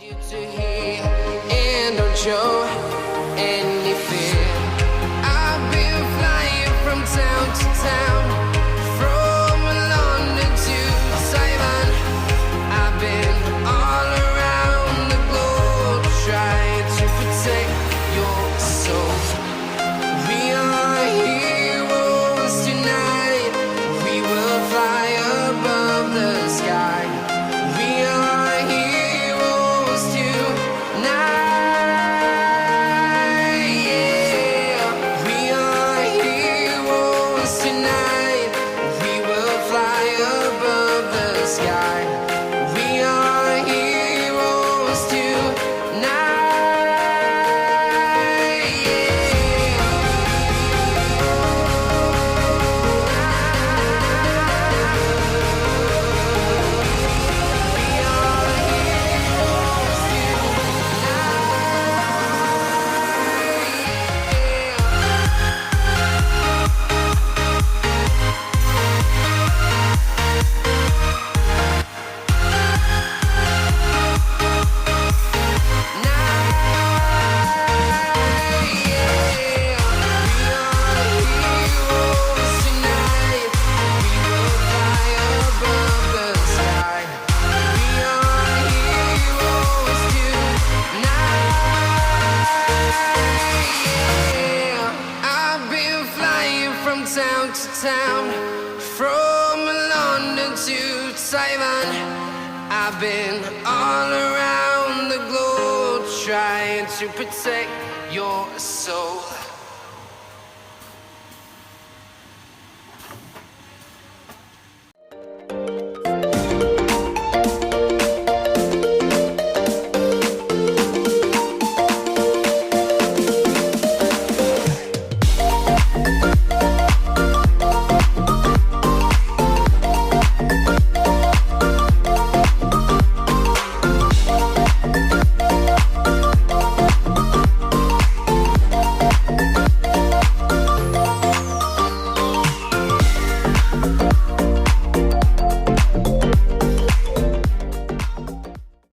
To hear and don't show any fear. I've been flying from town to town, from London to Taiwan. I've been all around the globe trying to protect your soul. We are heroes tonight. We will fly above the sky. We are heroes tonight. Yeah. We are heroes tonight. We will fly above the sky. We are heroes tonight. I've been flying from town to town, from London to Taiwan. I've been all around the globe trying to protect your soul.